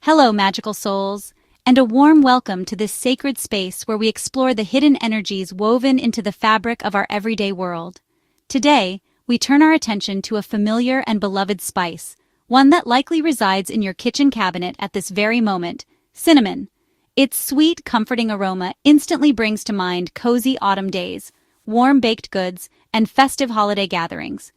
Hello, magical souls, and a warm welcome to this sacred space where we explore the hidden energies woven into the fabric of our everyday world. Today, we turn our attention to a familiar and beloved spice, one that likely resides in your kitchen cabinet at this very moment: cinnamon. Its sweet, comforting aroma instantly brings to mind cozy autumn days, warm baked goods, and festive holiday gatherings.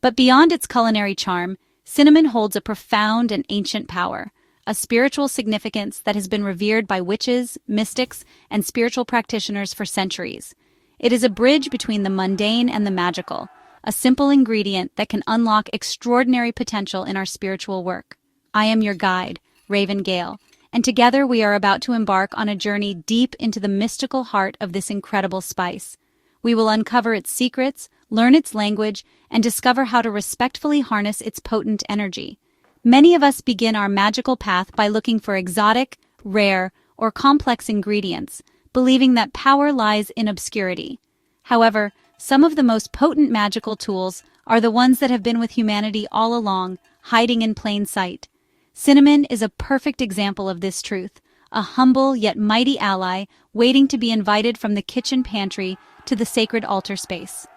But beyond its culinary charm, cinnamon holds a profound and ancient power, a spiritual significance that has been revered by witches, mystics, and spiritual practitioners for centuries. It is a bridge between the mundane and the magical, a simple ingredient that can unlock extraordinary potential in our spiritual work. I am your guide, Gale, and together we are about to embark on a journey deep into the mystical heart of this incredible spice. We will uncover its secrets, learn its language, and discover how to respectfully harness its potent energy. Many of us begin our magical path by looking for exotic, rare, or complex ingredients, believing that power lies in obscurity. However, some of the most potent magical tools are the ones that have been with humanity all along, hiding in plain sight. Cinnamon is a perfect example of this truth, a humble yet mighty ally waiting to be invited from the kitchen pantry to the sacred altar space.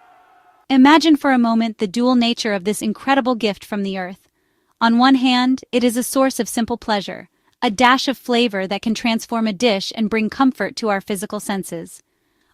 Imagine for a moment the dual nature of this incredible gift from the earth. On one hand, it is a source of simple pleasure, a dash of flavor that can transform a dish and bring comfort to our physical senses.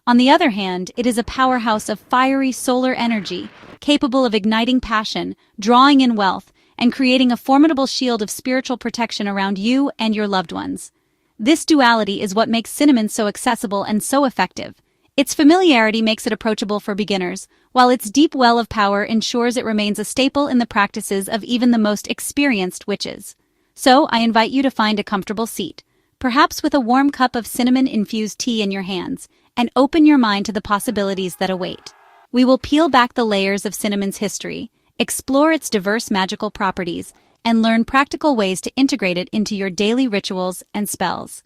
On the other hand, it is a powerhouse of fiery solar energy, capable of igniting passion, drawing in wealth, and creating a formidable shield of spiritual protection around you and your loved ones. This duality is what makes cinnamon so accessible and so effective. Its familiarity makes it approachable for beginners, while its deep well of power ensures it remains a staple in the practices of even the most experienced witches. So, I invite you to find a comfortable seat, perhaps with a warm cup of cinnamon-infused tea in your hands, and open your mind to the possibilities that await. We will peel back the layers of cinnamon's history, explore its diverse magical properties, and learn practical ways to integrate it into your daily rituals and spells.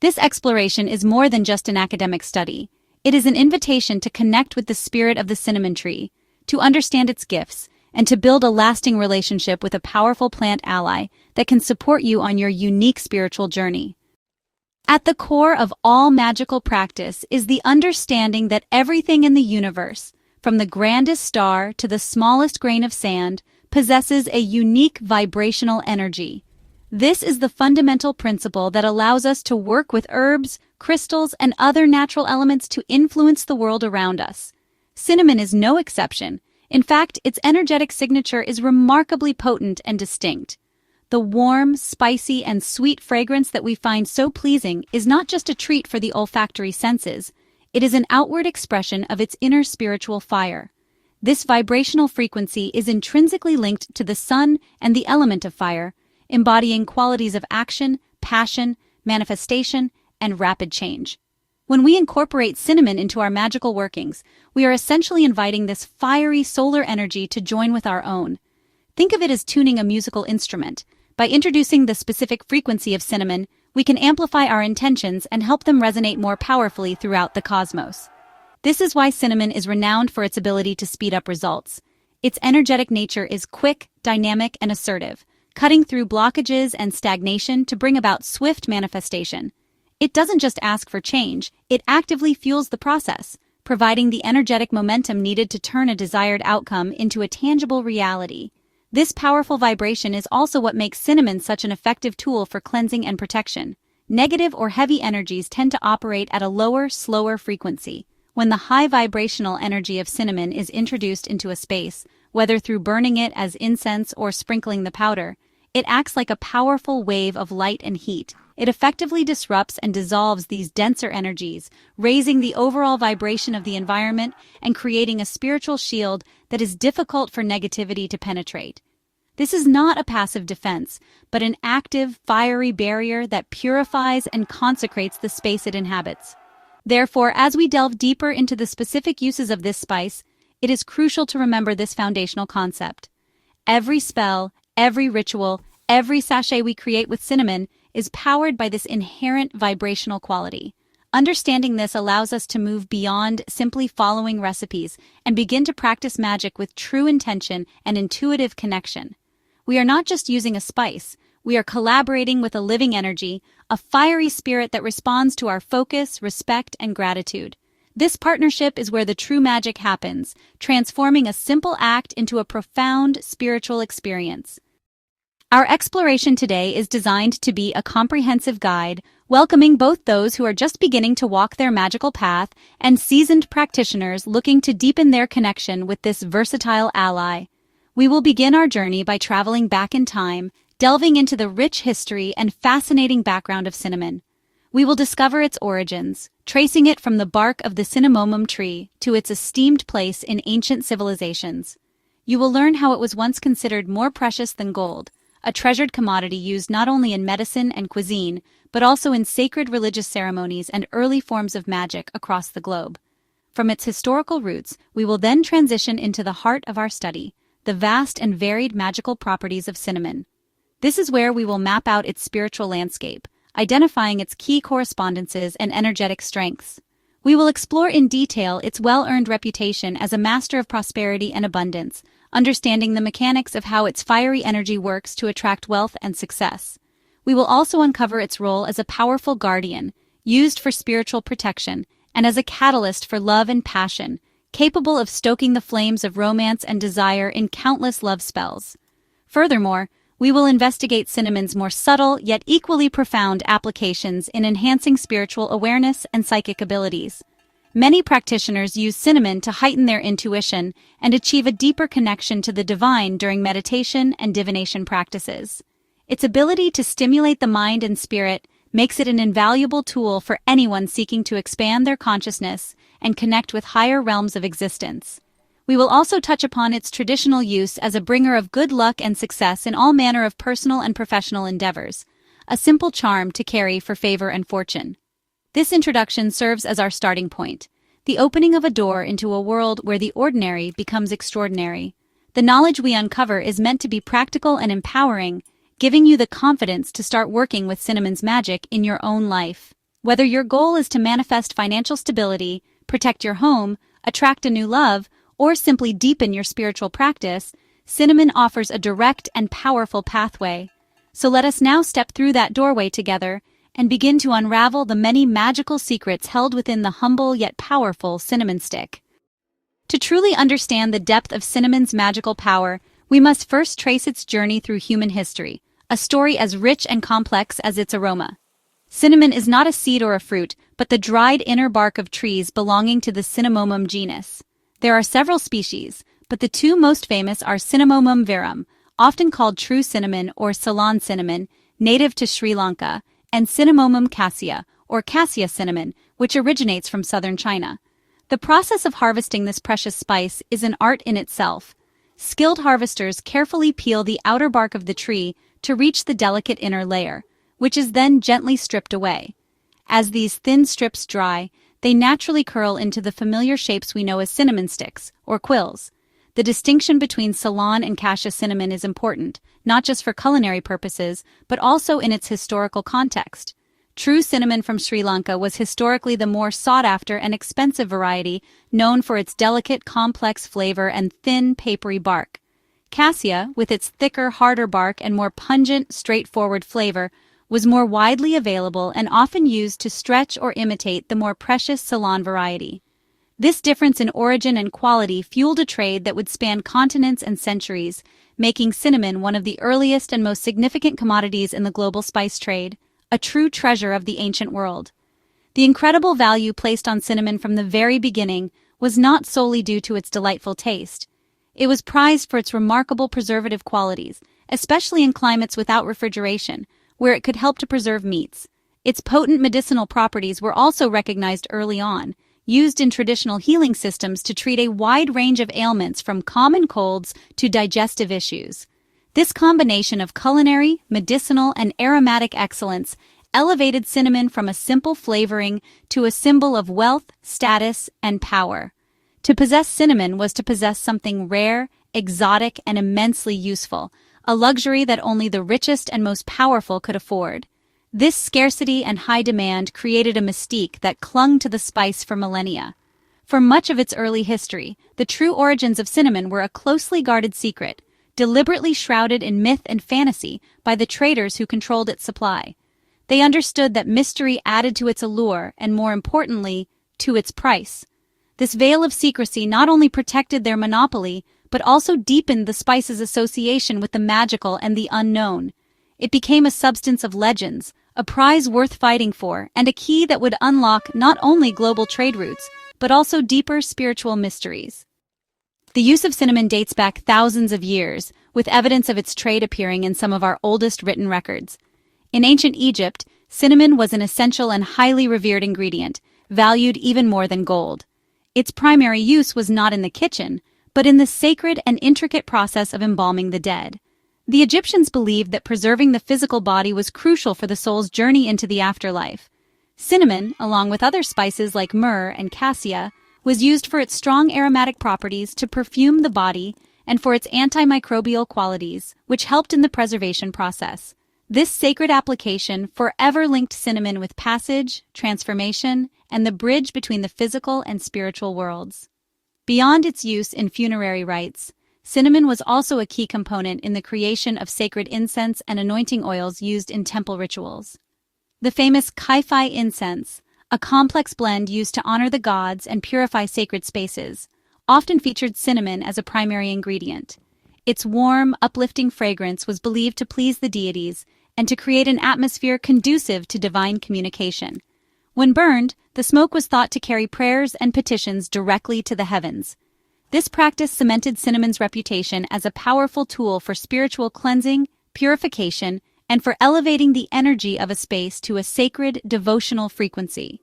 This exploration is more than just an academic study. It is an invitation to connect with the spirit of the cinnamon tree, to understand its gifts, and to build a lasting relationship with a powerful plant ally that can support you on your unique spiritual journey. At the core of all magical practice is the understanding that everything in the universe, from the grandest star to the smallest grain of sand, possesses a unique vibrational energy. This is the fundamental principle that allows us to work with herbs, crystals, and other natural elements to influence the world around us. Cinnamon is no exception. In fact, its energetic signature is remarkably potent and distinct. The warm, spicy, and sweet fragrance that we find so pleasing is not just a treat for the olfactory senses. It is an outward expression of its inner spiritual fire. This vibrational frequency is intrinsically linked to the sun and the element of fire, embodying qualities of action, passion, manifestation, and rapid change. When we incorporate cinnamon into our magical workings, we are essentially inviting this fiery solar energy to join with our own. Think of it as tuning a musical instrument. By introducing the specific frequency of cinnamon, we can amplify our intentions and help them resonate more powerfully throughout the cosmos. This is why cinnamon is renowned for its ability to speed up results. Its energetic nature is quick, dynamic, and assertive, cutting through blockages and stagnation to bring about swift manifestation. It doesn't just ask for change, it actively fuels the process, providing the energetic momentum needed to turn a desired outcome into a tangible reality. This powerful vibration is also what makes cinnamon such an effective tool for cleansing and protection. Negative or heavy energies tend to operate at a lower, slower frequency. When the high vibrational energy of cinnamon is introduced into a space, whether through burning it as incense or sprinkling the powder, it acts like a powerful wave of light and heat. It effectively disrupts and dissolves these denser energies, raising the overall vibration of the environment and creating a spiritual shield that is difficult for negativity to penetrate. This is not a passive defense, but an active, fiery barrier that purifies and consecrates the space it inhabits. Therefore, as we delve deeper into the specific uses of this spice, it is crucial to remember this foundational concept. Every spell, every ritual, every sachet we create with cinnamon is powered by this inherent vibrational quality. Understanding this allows us to move beyond simply following recipes and begin to practice magic with true intention and intuitive connection. We are not just using a spice, We are collaborating with a living energy, a fiery spirit that responds to our focus, respect, and gratitude. This partnership is where the true magic happens, transforming a simple act into a profound spiritual experience. Our exploration today is designed to be a comprehensive guide, welcoming both those who are just beginning to walk their magical path and seasoned practitioners looking to deepen their connection with this versatile ally. We will begin our journey by traveling back in time, delving into the rich history and fascinating background of cinnamon. We will discover its origins, tracing it from the bark of the cinnamomum tree to its esteemed place in ancient civilizations. You will learn how it was once considered more precious than gold, a treasured commodity used not only in medicine and cuisine, but also in sacred religious ceremonies and early forms of magic across the globe. From its historical roots, we will then transition into the heart of our study, the vast and varied magical properties of cinnamon. This is where we will map out its spiritual landscape, identifying its key correspondences and energetic strengths. We will explore in detail its well-earned reputation as a master of prosperity and abundance, understanding the mechanics of how its fiery energy works to attract wealth and success. We will also uncover its role as a powerful guardian, used for spiritual protection, and as a catalyst for love and passion, capable of stoking the flames of romance and desire in countless love spells. Furthermore, we will investigate cinnamon's more subtle yet equally profound applications in enhancing spiritual awareness and psychic abilities. Many practitioners use cinnamon to heighten their intuition and achieve a deeper connection to the divine during meditation and divination practices. Its ability to stimulate the mind and spirit makes it an invaluable tool for anyone seeking to expand their consciousness and connect with higher realms of existence. We will also touch upon its traditional use as a bringer of good luck and success in all manner of personal and professional endeavors, a simple charm to carry for favor and fortune. This introduction serves as our starting point, the opening of a door into a world where the ordinary becomes extraordinary. The knowledge we uncover is meant to be practical and empowering, giving you the confidence to start working with cinnamon's magic in your own life. Whether your goal is to manifest financial stability, protect your home, attract a new love, or simply deepen your spiritual practice, cinnamon offers a direct and powerful pathway. So let us now step through that doorway together and begin to unravel the many magical secrets held within the humble yet powerful cinnamon stick. To truly understand the depth of cinnamon's magical power, we must first trace its journey through human history, a story as rich and complex as its aroma. Cinnamon is not a seed or a fruit, but the dried inner bark of trees belonging to the cinnamomum genus. There are several species, but the two most famous are Cinnamomum verum, often called true cinnamon or Ceylon cinnamon, native to Sri Lanka, and Cinnamomum cassia, or cassia cinnamon, which originates from southern China. The process of harvesting this precious spice is an art in itself. Skilled harvesters carefully peel the outer bark of the tree to reach the delicate inner layer, which is then gently stripped away. As these thin strips dry, they naturally curl into the familiar shapes we know as cinnamon sticks, or quills. The distinction between Ceylon and cassia cinnamon is important, not just for culinary purposes, but also in its historical context. True cinnamon from Sri Lanka was historically the more sought-after and expensive variety, known for its delicate, complex flavor and thin, papery bark. Cassia, with its thicker, harder bark and more pungent, straightforward flavor, was more widely available and often used to stretch or imitate the more precious Ceylon variety. This difference in origin and quality fueled a trade that would span continents and centuries, making cinnamon one of the earliest and most significant commodities in the global spice trade, a true treasure of the ancient world. The incredible value placed on cinnamon from the very beginning was not solely due to its delightful taste. It was prized for its remarkable preservative qualities, especially in climates without refrigeration, where it could help to preserve meats. Its potent medicinal properties were also recognized early on, used in traditional healing systems to treat a wide range of ailments from common colds to digestive issues. This combination of culinary, medicinal, and aromatic excellence elevated cinnamon from a simple flavoring to a symbol of wealth, status, and power. To possess cinnamon was to possess something rare, exotic, and immensely useful, a luxury that only the richest and most powerful could afford. This scarcity and high demand created a mystique that clung to the spice for millennia. For much of its early history, the true origins of cinnamon were a closely guarded secret, deliberately shrouded in myth and fantasy by the traders who controlled its supply. They understood that mystery added to its allure and, more importantly, to its price. This veil of secrecy not only protected their monopoly, but also deepened the spice's association with the magical and the unknown. It became a substance of legends, a prize worth fighting for, and a key that would unlock not only global trade routes, but also deeper spiritual mysteries. The use of cinnamon dates back thousands of years, with evidence of its trade appearing in some of our oldest written records. In ancient Egypt, cinnamon was an essential and highly revered ingredient, valued even more than gold. Its primary use was not in the kitchen, but in the sacred and intricate process of embalming the dead. The Egyptians believed that preserving the physical body was crucial for the soul's journey into the afterlife. Cinnamon, along with other spices like myrrh and cassia, was used for its strong aromatic properties to perfume the body and for its antimicrobial qualities, which helped in the preservation process. This sacred application forever linked cinnamon with passage, transformation, and the bridge between the physical and spiritual worlds. Beyond its use in funerary rites, cinnamon was also a key component in the creation of sacred incense and anointing oils used in temple rituals. The famous Kai-Fi incense, a complex blend used to honor the gods and purify sacred spaces, often featured cinnamon as a primary ingredient. Its warm, uplifting fragrance was believed to please the deities and to create an atmosphere conducive to divine communication. When burned, the smoke was thought to carry prayers and petitions directly to the heavens. This practice cemented cinnamon's reputation as a powerful tool for spiritual cleansing, purification, and for elevating the energy of a space to a sacred, devotional frequency.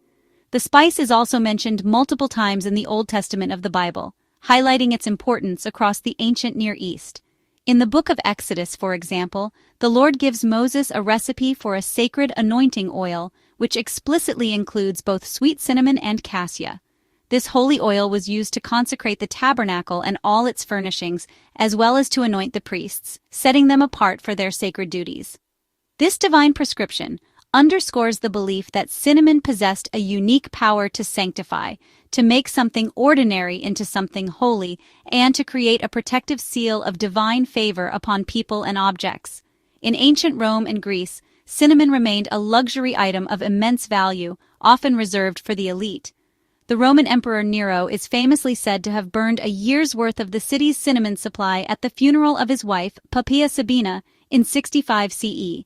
The spice is also mentioned multiple times in the Old Testament of the Bible, highlighting its importance across the ancient Near East. In the book of Exodus, for example, the Lord gives Moses a recipe for a sacred anointing oil, which explicitly includes both sweet cinnamon and cassia. This holy oil was used to consecrate the tabernacle and all its furnishings, as well as to anoint the priests, setting them apart for their sacred duties. This divine prescription underscores the belief that cinnamon possessed a unique power to sanctify, to make something ordinary into something holy, and to create a protective seal of divine favor upon people and objects. In ancient Rome and Greece, cinnamon remained a luxury item of immense value, often reserved for the elite. The Roman Emperor Nero is famously said to have burned a year's worth of the city's cinnamon supply at the funeral of his wife, Poppaea Sabina, in 65 CE.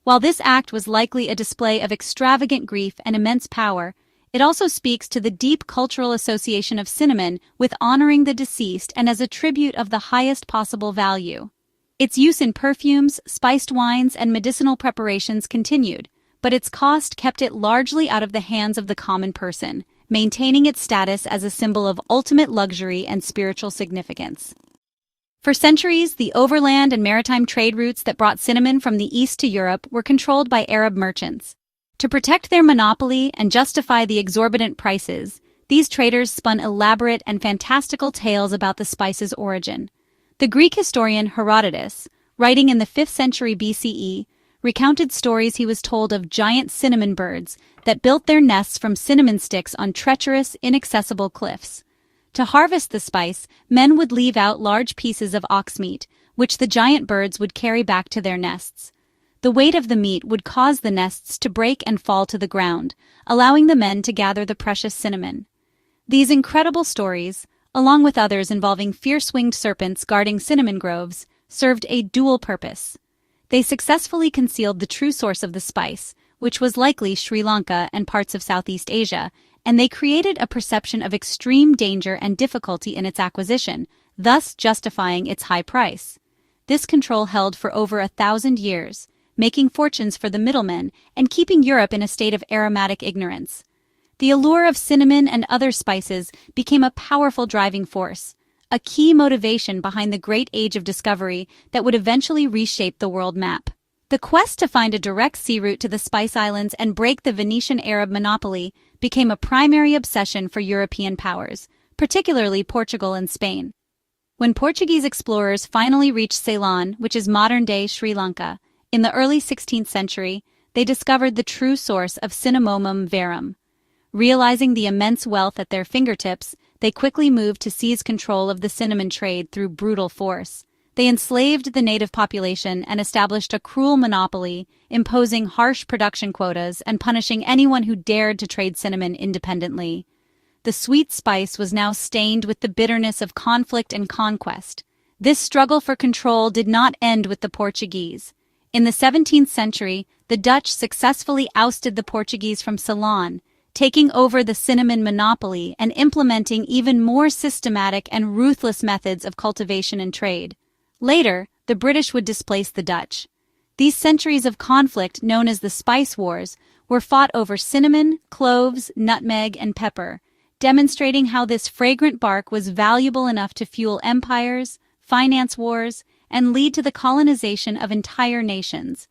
While this act was likely a display of extravagant grief and immense power, it also speaks to the deep cultural association of cinnamon with honoring the deceased and as a tribute of the highest possible value. Its use in perfumes, spiced wines, and medicinal preparations continued, but its cost kept it largely out of the hands of the common person, maintaining its status as a symbol of ultimate luxury and spiritual significance. For centuries, the overland and maritime trade routes that brought cinnamon from the East to Europe were controlled by Arab merchants. To protect their monopoly and justify the exorbitant prices, these traders spun elaborate and fantastical tales about the spice's origin. The Greek historian Herodotus, writing in the 5th century BCE, recounted stories he was told of giant cinnamon birds that built their nests from cinnamon sticks on treacherous, inaccessible cliffs. To harvest the spice, men would leave out large pieces of ox meat, which the giant birds would carry back to their nests. The weight of the meat would cause the nests to break and fall to the ground, allowing the men to gather the precious cinnamon. These incredible stories, along with others involving fierce-winged serpents guarding cinnamon groves, served a dual purpose. They successfully concealed the true source of the spice, which was likely Sri Lanka and parts of Southeast Asia, and they created a perception of extreme danger and difficulty in its acquisition, thus justifying its high price. This control held for over 1,000 years, making fortunes for the middlemen and keeping Europe in a state of aromatic ignorance. The allure of cinnamon and other spices became a powerful driving force, a key motivation behind the great age of discovery that would eventually reshape the world map. The quest to find a direct sea route to the Spice Islands and break the Venetian Arab monopoly became a primary obsession for European powers, particularly Portugal and Spain. When Portuguese explorers finally reached Ceylon, which is modern-day Sri Lanka, in the early 16th century, they discovered the true source of Cinnamomum verum. Realizing the immense wealth at their fingertips, they quickly moved to seize control of the cinnamon trade through brutal force. They enslaved the native population and established a cruel monopoly, imposing harsh production quotas and punishing anyone who dared to trade cinnamon independently. The sweet spice was now stained with the bitterness of conflict and conquest. This struggle for control did not end with the Portuguese. In the 17th century, the Dutch successfully ousted the Portuguese from Ceylon, taking over the cinnamon monopoly and implementing even more systematic and ruthless methods of cultivation and trade. Later, the British would displace the Dutch. These centuries of conflict, known as the Spice Wars, were fought over cinnamon, cloves, nutmeg, and pepper, demonstrating how this fragrant bark was valuable enough to fuel empires, finance wars, and lead to the colonization of entire nations.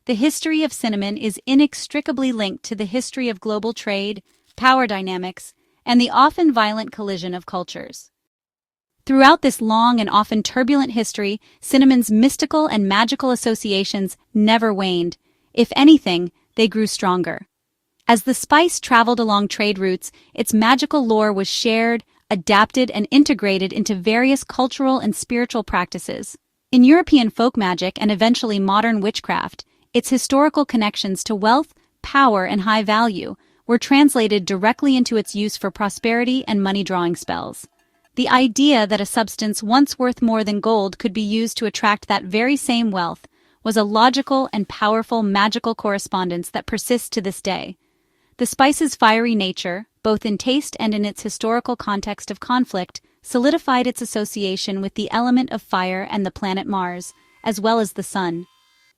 The history of cinnamon is inextricably linked to the history of global trade, power dynamics, and the often violent collision of cultures. Throughout this long and often turbulent history, cinnamon's mystical and magical associations never waned. If anything, they grew stronger. As the spice traveled along trade routes, its magical lore was shared, adapted, and integrated into various cultural and spiritual practices. In European folk magic and eventually modern witchcraft, its historical connections to wealth, power, and high value were translated directly into its use for prosperity and money-drawing spells. The idea that a substance once worth more than gold could be used to attract that very same wealth was a logical and powerful magical correspondence that persists to this day. The spice's fiery nature, both in taste and in its historical context of conflict, solidified its association with the element of fire and the planet Mars, as well as the sun.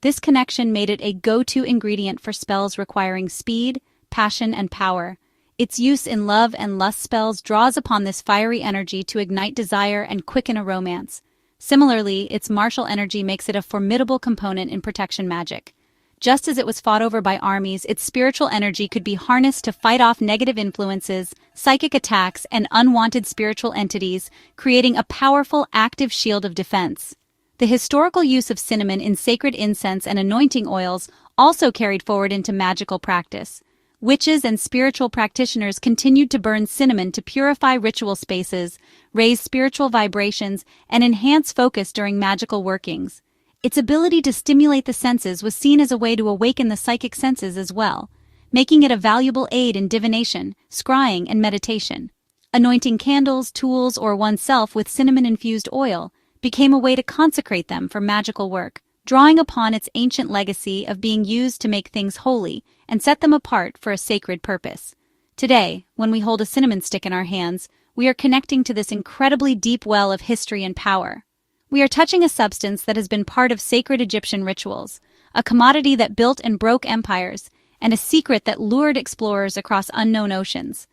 This connection made it a go-to ingredient for spells requiring speed, passion, and power. Its use in love and lust spells draws upon this fiery energy to ignite desire and quicken a romance. Similarly, its martial energy makes it a formidable component in protection magic. Just as it was fought over by armies, its spiritual energy could be harnessed to fight off negative influences, psychic attacks, and unwanted spiritual entities, creating a powerful, active shield of defense. The historical use of cinnamon in sacred incense and anointing oils also carried forward into magical practice. Witches and spiritual practitioners continued to burn cinnamon to purify ritual spaces, raise spiritual vibrations, and enhance focus during magical workings. Its ability to stimulate the senses was seen as a way to awaken the psychic senses as well, making it a valuable aid in divination, scrying, and meditation. Anointing candles, tools, or oneself with cinnamon-infused oil became a way to consecrate them for magical work, drawing upon its ancient legacy of being used to make things holy and set them apart for a sacred purpose. Today, when we hold a cinnamon stick in our hands, we are connecting to this incredibly deep well of history and power. We are touching a substance that has been part of sacred Egyptian rituals, a commodity that built and broke empires, and a secret that lured explorers across unknown oceans.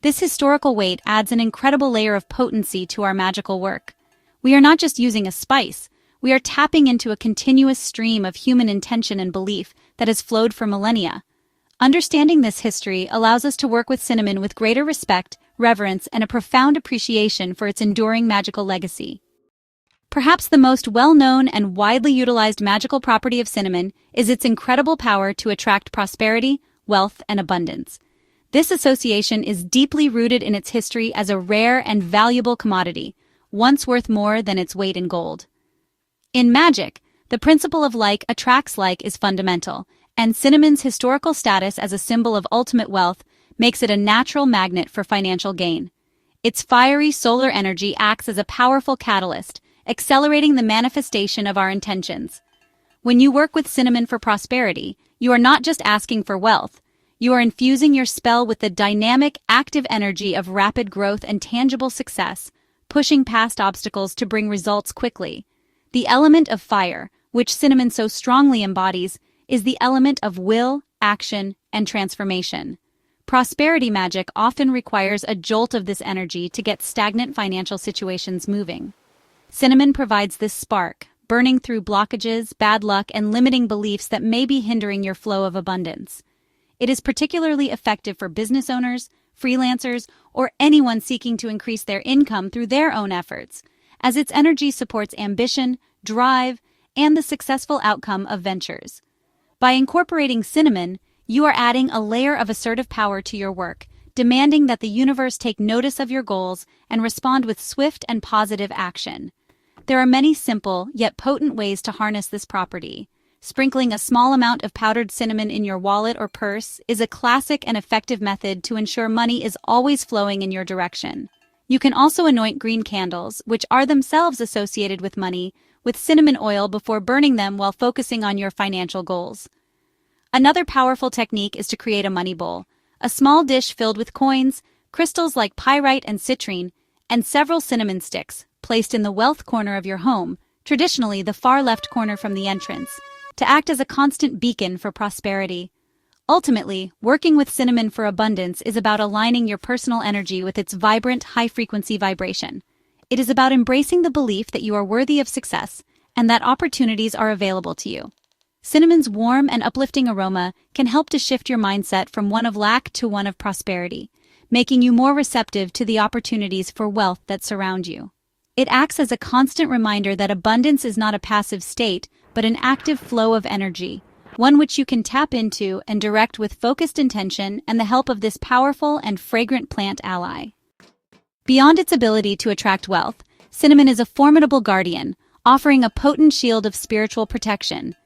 This historical weight adds an incredible layer of potency to our magical work. We are not just using a spice, we are tapping into a continuous stream of human intention and belief that has flowed for millennia. Understanding this history allows us to work with cinnamon with greater respect, reverence, and a profound appreciation for its enduring magical legacy. Perhaps the most well-known and widely utilized magical property of cinnamon is its incredible power to attract prosperity, wealth, and abundance. This association is deeply rooted in its history as a rare and valuable commodity, once worth more than its weight in gold. In magic, the principle of like attracts like is fundamental, and cinnamon's historical status as a symbol of ultimate wealth makes it a natural magnet for financial gain. Its fiery solar energy acts as a powerful catalyst, accelerating the manifestation of our intentions. When you work with cinnamon for prosperity, you are not just asking for wealth. You are infusing your spell with the dynamic, active energy of rapid growth and tangible success, pushing past obstacles to bring results quickly. The element of fire, which cinnamon so strongly embodies, is the element of will, action, and transformation. Prosperity magic often requires a jolt of this energy to get stagnant financial situations moving. Cinnamon provides this spark, burning through blockages, bad luck, and limiting beliefs that may be hindering your flow of abundance. It is particularly effective for business owners, freelancers, or anyone seeking to increase their income through their own efforts, as its energy supports ambition, drive, and the successful outcome of ventures. By incorporating cinnamon, you are adding a layer of assertive power to your work, demanding that the universe take notice of your goals and respond with swift and positive action. There are many simple, yet potent ways to harness this property. Sprinkling a small amount of powdered cinnamon in your wallet or purse is a classic and effective method to ensure money is always flowing in your direction. You can also anoint green candles, which are themselves associated with money, with cinnamon oil before burning them while focusing on your financial goals. Another powerful technique is to create a money bowl, a small dish filled with coins, crystals like pyrite and citrine, and several cinnamon sticks, placed in the wealth corner of your home, traditionally the far left corner from the entrance, to act as a constant beacon for prosperity. Ultimately, working with cinnamon for abundance is about aligning your personal energy with its vibrant, high-frequency vibration. It is about embracing the belief that you are worthy of success and that opportunities are available to you. Cinnamon's warm and uplifting aroma can help to shift your mindset from one of lack to one of prosperity, making you more receptive to the opportunities for wealth that surround you. It acts as a constant reminder that abundance is not a passive state, but an active flow of energy, one which you can tap into and direct with focused intention and the help of this powerful and fragrant plant ally. Beyond its ability to attract wealth, cinnamon is a formidable guardian, offering a potent shield of spiritual protection.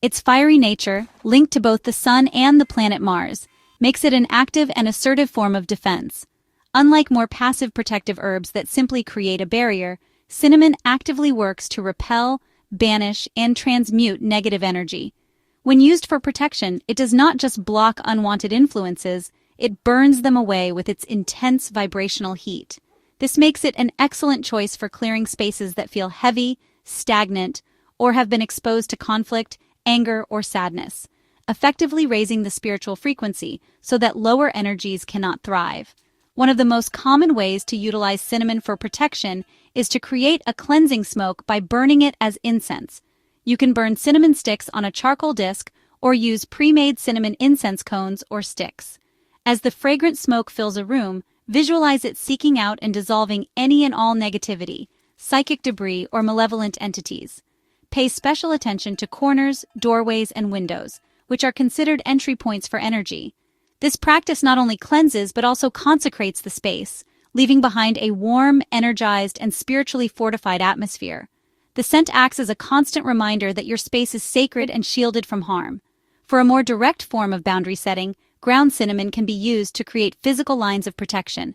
Its fiery nature, linked to both the sun and the planet Mars, makes it an active and assertive form of defense. Unlike more passive protective herbs that simply create a barrier, cinnamon actively works to repel, banish, and transmute negative energy. When used for protection, it does not just block unwanted influences, it burns them away with its intense vibrational heat. This makes it an excellent choice for clearing spaces that feel heavy, stagnant, or have been exposed to conflict, anger, or sadness, effectively raising the spiritual frequency so that lower energies cannot thrive. One of the most common ways to utilize cinnamon for protection is to create a cleansing smoke by burning it as incense. You can burn cinnamon sticks on a charcoal disc or use pre-made cinnamon incense cones or sticks. As the fragrant smoke fills a room, visualize it seeking out and dissolving any and all negativity, psychic debris, or malevolent entities. Pay special attention to corners, doorways, and windows, which are considered entry points for energy. This practice not only cleanses but also consecrates the space, leaving behind a warm, energized, and spiritually fortified atmosphere. The scent acts as a constant reminder that your space is sacred and shielded from harm. For a more direct form of boundary setting, ground cinnamon can be used to create physical lines of protection.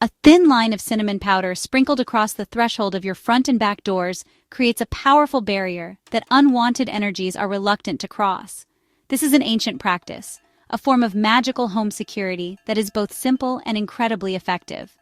A thin line of cinnamon powder sprinkled across the threshold of your front and back doors creates a powerful barrier that unwanted energies are reluctant to cross. This is an ancient practice, a form of magical home security that is both simple and incredibly effective.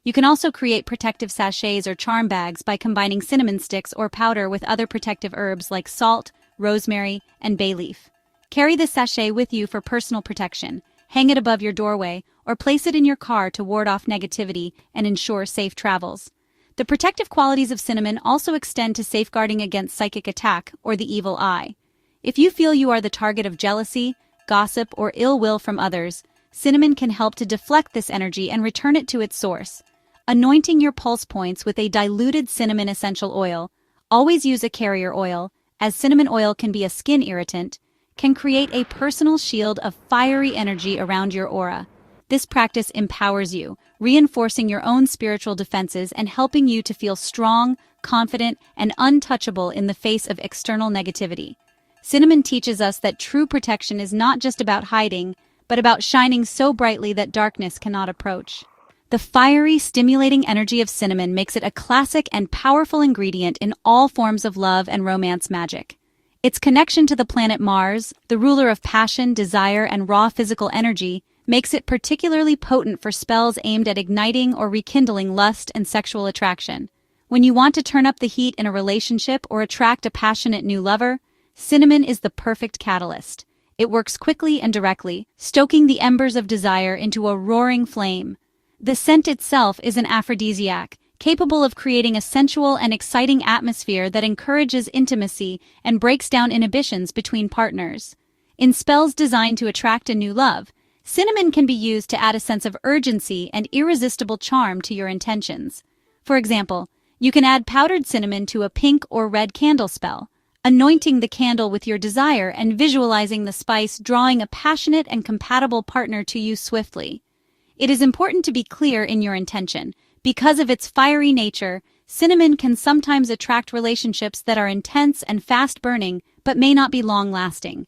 You can also create protective sachets or charm bags by combining cinnamon sticks or powder with other protective herbs like salt, rosemary, and bay leaf. Carry this sachet with you for personal protection, hang it above your doorway, or place it in your car to ward off negativity and ensure safe travels. The protective qualities of cinnamon also extend to safeguarding against psychic attack or the evil eye. If you feel you are the target of jealousy, gossip, or ill will from others, cinnamon can help to deflect this energy and return it to its source. Anointing your pulse points with a diluted cinnamon essential oil, always use a carrier oil, as cinnamon oil can be a skin irritant, can create a personal shield of fiery energy around your aura. This practice empowers you, reinforcing your own spiritual defenses and helping you to feel strong, confident, and untouchable in the face of external negativity. Cinnamon teaches us that true protection is not just about hiding, but about shining so brightly that darkness cannot approach. The fiery, stimulating energy of cinnamon makes it a classic and powerful ingredient in all forms of love and romance magic. Its connection to the planet Mars, the ruler of passion, desire, and raw physical energy, makes it particularly potent for spells aimed at igniting or rekindling lust and sexual attraction. When you want to turn up the heat in a relationship or attract a passionate new lover, cinnamon is the perfect catalyst. It works quickly and directly, stoking the embers of desire into a roaring flame. The scent itself is an aphrodisiac, capable of creating a sensual and exciting atmosphere that encourages intimacy and breaks down inhibitions between partners. In spells designed to attract a new love, cinnamon can be used to add a sense of urgency and irresistible charm to your intentions. For example, you can add powdered cinnamon to a pink or red candle spell, anointing the candle with your desire and visualizing the spice drawing a passionate and compatible partner to you swiftly. It is important to be clear in your intention. Because of its fiery nature, cinnamon can sometimes attract relationships that are intense and fast-burning but may not be long-lasting.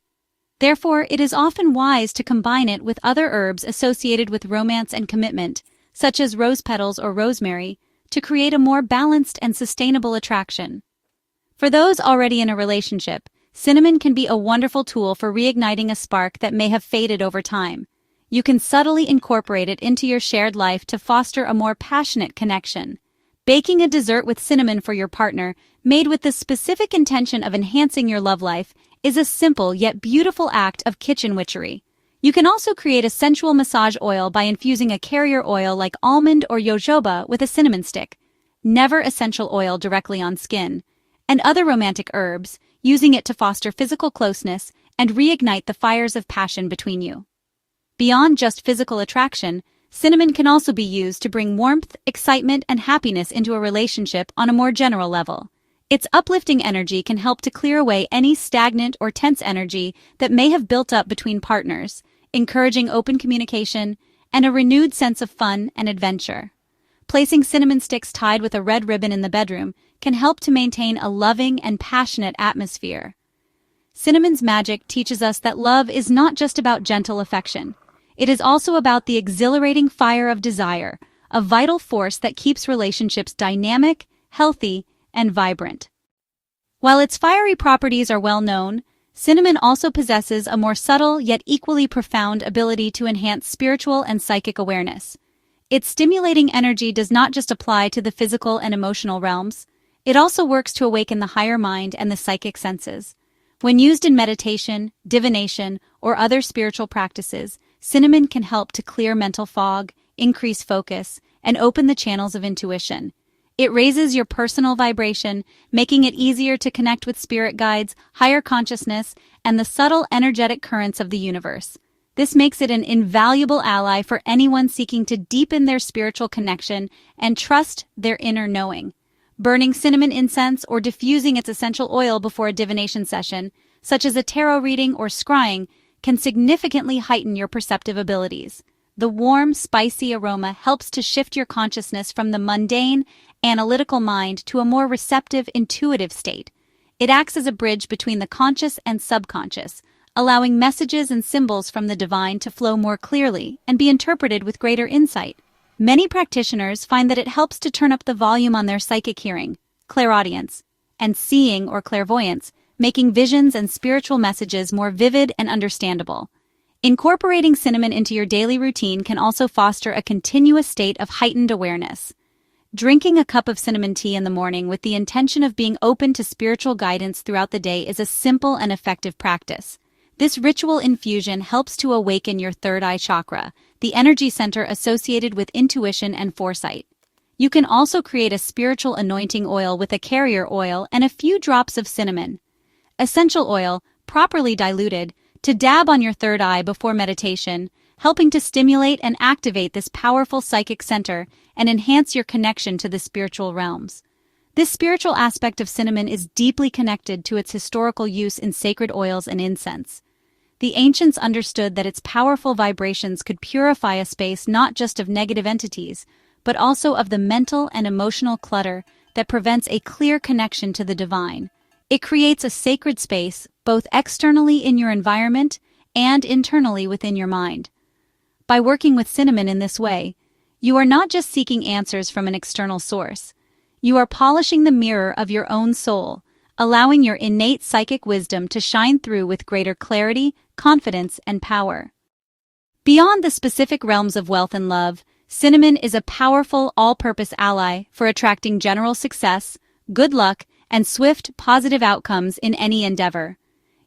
Therefore, it is often wise to combine it with other herbs associated with romance and commitment, such as rose petals or rosemary, to create a more balanced and sustainable attraction. For those already in a relationship, cinnamon can be a wonderful tool for reigniting a spark that may have faded over time. You can subtly incorporate it into your shared life to foster a more passionate connection. Baking a dessert with cinnamon for your partner, made with the specific intention of enhancing your love life, is a simple yet beautiful act of kitchen witchery. You can also create a sensual massage oil by infusing a carrier oil like almond or jojoba with a cinnamon stick. Never essential oil directly on skin. And other romantic herbs, using it to foster physical closeness and reignite the fires of passion between you. Beyond just physical attraction, cinnamon can also be used to bring warmth, excitement, and happiness into a relationship on a more general level. Its uplifting energy can help to clear away any stagnant or tense energy that may have built up between partners, encouraging open communication and a renewed sense of fun and adventure. Placing cinnamon sticks tied with a red ribbon in the bedroom can help to maintain a loving and passionate atmosphere. Cinnamon's magic teaches us that love is not just about gentle affection. It is also about the exhilarating fire of desire, a vital force that keeps relationships dynamic, healthy, and vibrant. While its fiery properties are well known, cinnamon also possesses a more subtle yet equally profound ability to enhance spiritual and psychic awareness. Its stimulating energy does not just apply to the physical and emotional realms, it also works to awaken the higher mind and the psychic senses. When used in meditation, divination, or other spiritual practices, cinnamon can help to clear mental fog, increase focus, and open the channels of intuition. It raises your personal vibration, making it easier to connect with spirit guides, higher consciousness, and the subtle energetic currents of the universe. This makes it an invaluable ally for anyone seeking to deepen their spiritual connection and trust their inner knowing. Burning cinnamon incense or diffusing its essential oil before a divination session, such as a tarot reading or scrying, can significantly heighten your perceptive abilities. The warm, spicy aroma helps to shift your consciousness from the mundane, analytical mind to a more receptive, intuitive state. It acts as a bridge between the conscious and subconscious, allowing messages and symbols from the divine to flow more clearly and be interpreted with greater insight. Many practitioners find that it helps to turn up the volume on their psychic hearing, clairaudience, and seeing or clairvoyance, making visions and spiritual messages more vivid and understandable. Incorporating cinnamon into your daily routine can also foster a continuous state of heightened awareness. Drinking a cup of cinnamon tea in the morning with the intention of being open to spiritual guidance throughout the day is a simple and effective practice. This ritual infusion helps to awaken your third eye chakra, the energy center associated with intuition and foresight. You can also create a spiritual anointing oil with a carrier oil and a few drops of cinnamon. Essential oil, properly diluted, to dab on your third eye before meditation, helping to stimulate and activate this powerful psychic center and enhance your connection to the spiritual realms. This spiritual aspect of cinnamon is deeply connected to its historical use in sacred oils and incense. The ancients understood that its powerful vibrations could purify a space not just of negative entities, but also of the mental and emotional clutter that prevents a clear connection to the divine. It creates a sacred space, both externally in your environment and internally within your mind. By working with cinnamon in this way, you are not just seeking answers from an external source. You are polishing the mirror of your own soul, allowing your innate psychic wisdom to shine through with greater clarity, confidence, and power. Beyond the specific realms of wealth and love, cinnamon is a powerful all-purpose ally for attracting general success, good luck, and swift, positive outcomes in any endeavor.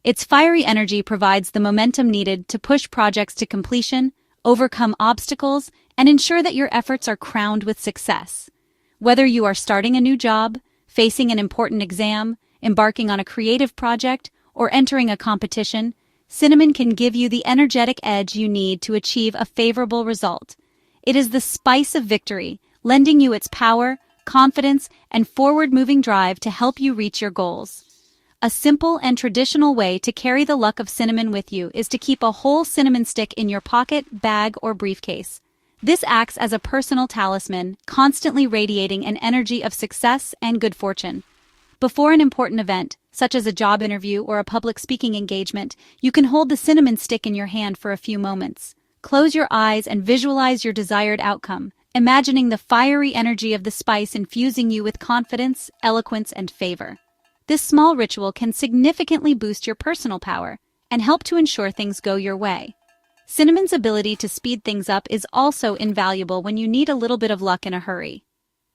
Its fiery energy provides the momentum needed to push projects to completion, overcome obstacles, and ensure that your efforts are crowned with success. Whether you are starting a new job, facing an important exam, embarking on a creative project, or entering a competition, cinnamon can give you the energetic edge you need to achieve a favorable result. It is the spice of victory, lending you its power, confidence, and forward-moving drive to help you reach your goals. A simple and traditional way to carry the luck of cinnamon with you is to keep a whole cinnamon stick in your pocket, bag, or briefcase. This acts as a personal talisman, constantly radiating an energy of success and good fortune. Before an important event, such as a job interview or a public speaking engagement, you can hold the cinnamon stick in your hand for a few moments. Close your eyes and visualize your desired outcome, imagining the fiery energy of the spice infusing you with confidence, eloquence, and favor. This small ritual can significantly boost your personal power and help to ensure things go your way. Cinnamon's ability to speed things up is also invaluable when you need a little bit of luck in a hurry.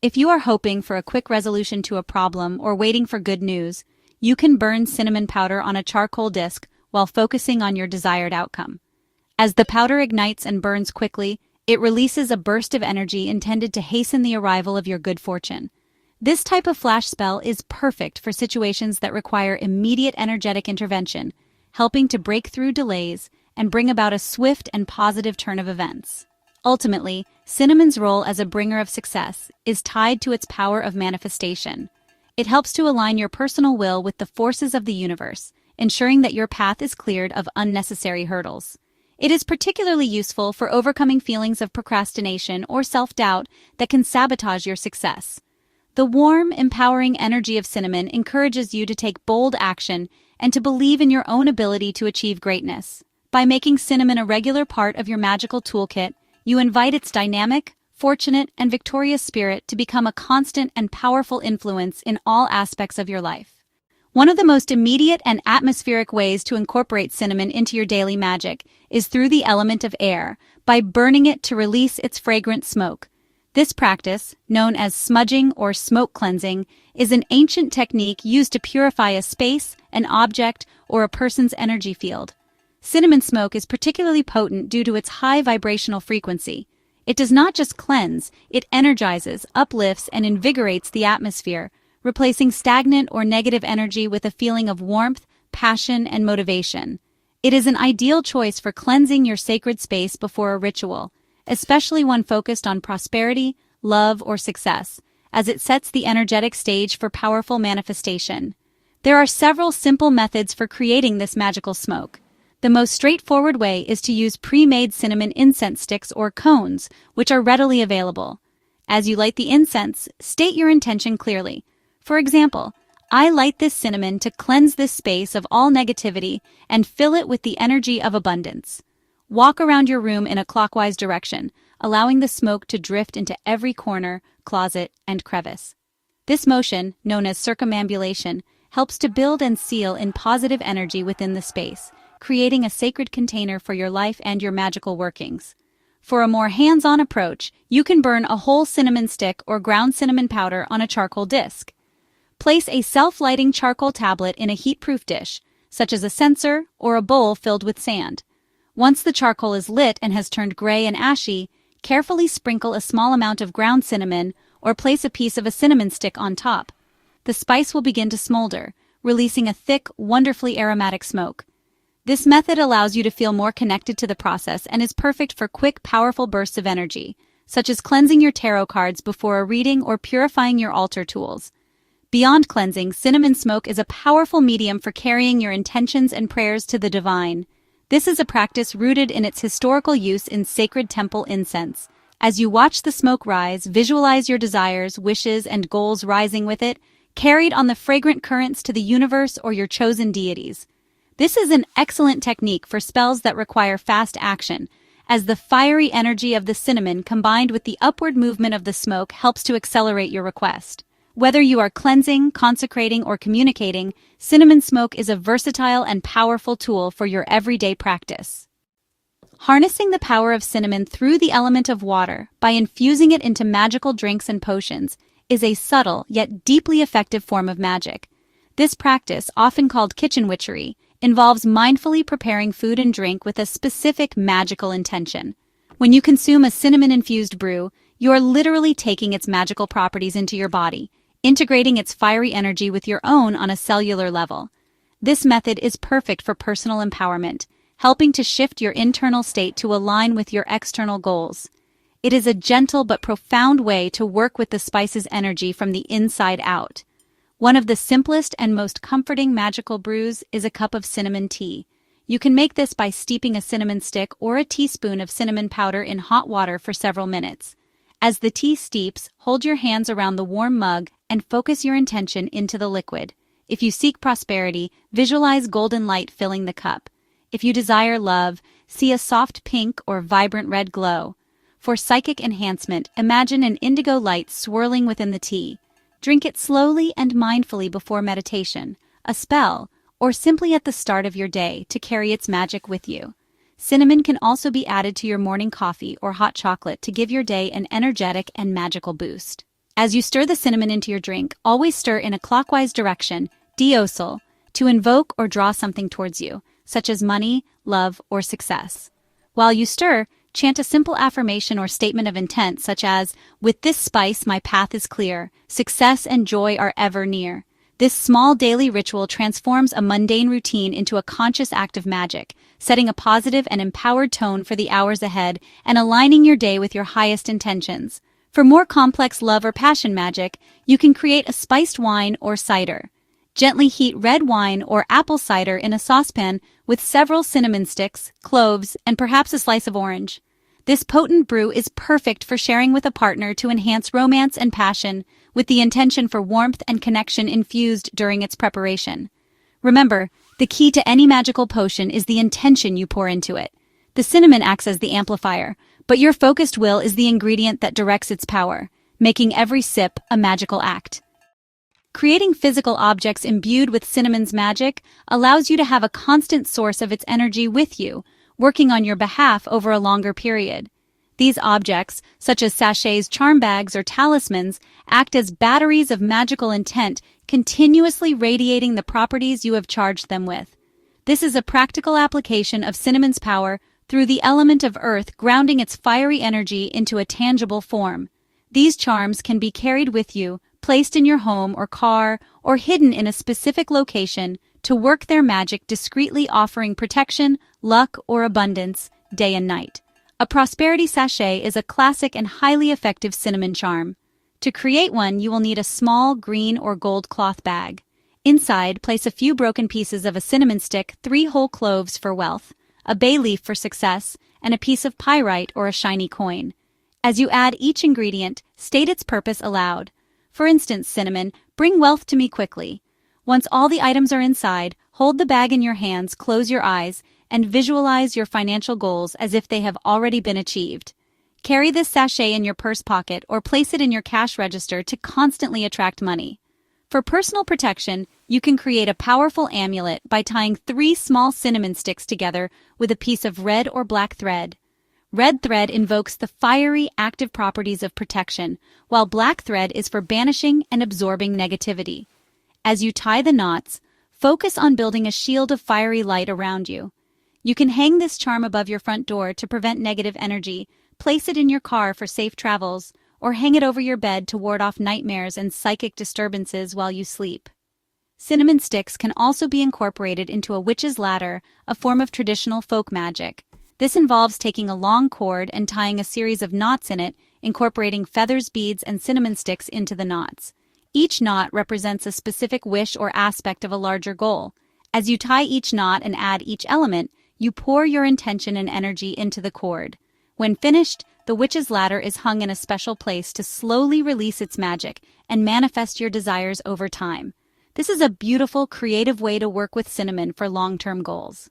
If you are hoping for a quick resolution to a problem or waiting for good news, you can burn cinnamon powder on a charcoal disc while focusing on your desired outcome. As the powder ignites and burns quickly, it releases a burst of energy intended to hasten the arrival of your good fortune. This type of flash spell is perfect for situations that require immediate energetic intervention, helping to break through delays and bring about a swift and positive turn of events. Ultimately, cinnamon's role as a bringer of success is tied to its power of manifestation. It helps to align your personal will with the forces of the universe, ensuring that your path is cleared of unnecessary hurdles. It is particularly useful for overcoming feelings of procrastination or self-doubt that can sabotage your success. The warm, empowering energy of cinnamon encourages you to take bold action and to believe in your own ability to achieve greatness. By making cinnamon a regular part of your magical toolkit, you invite its dynamic, fortunate, and victorious spirit to become a constant and powerful influence in all aspects of your life. One of the most immediate and atmospheric ways to incorporate cinnamon into your daily magic is through the element of air, by burning it to release its fragrant smoke. This practice, known as smudging or smoke cleansing, is an ancient technique used to purify a space, an object, or a person's energy field. Cinnamon smoke is particularly potent due to its high vibrational frequency. It does not just cleanse, it energizes, uplifts, and invigorates the atmosphere, replacing stagnant or negative energy with a feeling of warmth, passion, and motivation. It is an ideal choice for cleansing your sacred space before a ritual, especially one focused on prosperity, love, or success, as it sets the energetic stage for powerful manifestation. There are several simple methods for creating this magical smoke. The most straightforward way is to use pre-made cinnamon incense sticks or cones, which are readily available. As you light the incense, state your intention clearly. For example, I light this cinnamon to cleanse this space of all negativity and fill it with the energy of abundance. Walk around your room in a clockwise direction, allowing the smoke to drift into every corner, closet, and crevice. This motion, known as circumambulation, helps to build and seal in positive energy within the space, creating a sacred container for your life and your magical workings. For a more hands-on approach, you can burn a whole cinnamon stick or ground cinnamon powder on a charcoal disc. Place a self-lighting charcoal tablet in a heat-proof dish, such as a censer or a bowl filled with sand. Once the charcoal is lit and has turned gray and ashy, carefully sprinkle a small amount of ground cinnamon or place a piece of a cinnamon stick on top. The spice will begin to smolder, releasing a thick, wonderfully aromatic smoke. This method allows you to feel more connected to the process and is perfect for quick, powerful bursts of energy, such as cleansing your tarot cards before a reading or purifying your altar tools. Beyond cleansing, cinnamon smoke is a powerful medium for carrying your intentions and prayers to the divine. This is a practice rooted in its historical use in sacred temple incense. As you watch the smoke rise, visualize your desires, wishes, and goals rising with it, carried on the fragrant currents to the universe or your chosen deities. This is an excellent technique for spells that require fast action, as the fiery energy of the cinnamon combined with the upward movement of the smoke helps to accelerate your request. Whether you are cleansing, consecrating, or communicating, cinnamon smoke is a versatile and powerful tool for your everyday practice. Harnessing the power of cinnamon through the element of water by infusing it into magical drinks and potions is a subtle yet deeply effective form of magic. This practice, often called kitchen witchery, involves mindfully preparing food and drink with a specific magical intention. When you consume a cinnamon-infused brew, you are literally taking its magical properties into your body, integrating its fiery energy with your own on a cellular level. This method is perfect for personal empowerment, helping to shift your internal state to align with your external goals. It is a gentle but profound way to work with the spice's energy from the inside out. One of the simplest and most comforting magical brews is a cup of cinnamon tea. You can make this by steeping a cinnamon stick or a teaspoon of cinnamon powder in hot water for several minutes. As the tea steeps, hold your hands around the warm mug and focus your intention into the liquid. If you seek prosperity, visualize golden light filling the cup. If you desire love, see a soft pink or vibrant red glow. For psychic enhancement, imagine an indigo light swirling within the tea. Drink it slowly and mindfully before meditation, a spell, or simply at the start of your day to carry its magic with you. Cinnamon can also be added to your morning coffee or hot chocolate to give your day an energetic and magical boost. As you stir the cinnamon into your drink, always stir in a clockwise direction, diosol, to invoke or draw something towards you, such as money, love, or success. While you stir, chant a simple affirmation or statement of intent such as, "With this spice my path is clear, success and joy are ever near." This small daily ritual transforms a mundane routine into a conscious act of magic, setting a positive and empowered tone for the hours ahead and aligning your day with your highest intentions. For more complex love or passion magic, you can create a spiced wine or cider. Gently heat red wine or apple cider in a saucepan with several cinnamon sticks, cloves, and perhaps a slice of orange. This potent brew is perfect for sharing with a partner to enhance romance and passion, with the intention for warmth and connection infused during its preparation. Remember, the key to any magical potion is the intention you pour into it. The cinnamon acts as the amplifier, but your focused will is the ingredient that directs its power, making every sip a magical act. Creating physical objects imbued with cinnamon's magic allows you to have a constant source of its energy with you, working on your behalf over a longer period. These objects, such as sachets, charm bags, or talismans, act as batteries of magical intent, continuously radiating the properties you have charged them with. This is a practical application of cinnamon's power through the element of earth, grounding its fiery energy into a tangible form. These charms can be carried with you, placed in your home or car, or hidden in a specific location to work their magic discreetly, offering protection, luck, or abundance, day and night. A prosperity sachet is a classic and highly effective cinnamon charm. To create one, you will need a small green or gold cloth bag. Inside, place a few broken pieces of a cinnamon stick, 3 whole cloves for wealth, a bay leaf for success, and a piece of pyrite or a shiny coin. As you add each ingredient, state its purpose aloud. For instance, cinnamon, bring wealth to me quickly. Once all the items are inside, hold the bag in your hands, close your eyes, and visualize your financial goals as if they have already been achieved. Carry this sachet in your purse pocket or place it in your cash register to constantly attract money. For personal protection, you can create a powerful amulet by tying 3 small cinnamon sticks together with a piece of red or black thread. Red thread invokes the fiery, active properties of protection, while black thread is for banishing and absorbing negativity. As you tie the knots, focus on building a shield of fiery light around you. You can hang this charm above your front door to prevent negative energy, place it in your car for safe travels, or hang it over your bed to ward off nightmares and psychic disturbances while you sleep. Cinnamon sticks can also be incorporated into a witch's ladder, a form of traditional folk magic. This involves taking a long cord and tying a series of knots in it, incorporating feathers, beads, and cinnamon sticks into the knots. Each knot represents a specific wish or aspect of a larger goal. As you tie each knot and add each element, you pour your intention and energy into the cord. When finished, the witch's ladder is hung in a special place to slowly release its magic and manifest your desires over time. This is a beautiful, creative way to work with cinnamon for long-term goals.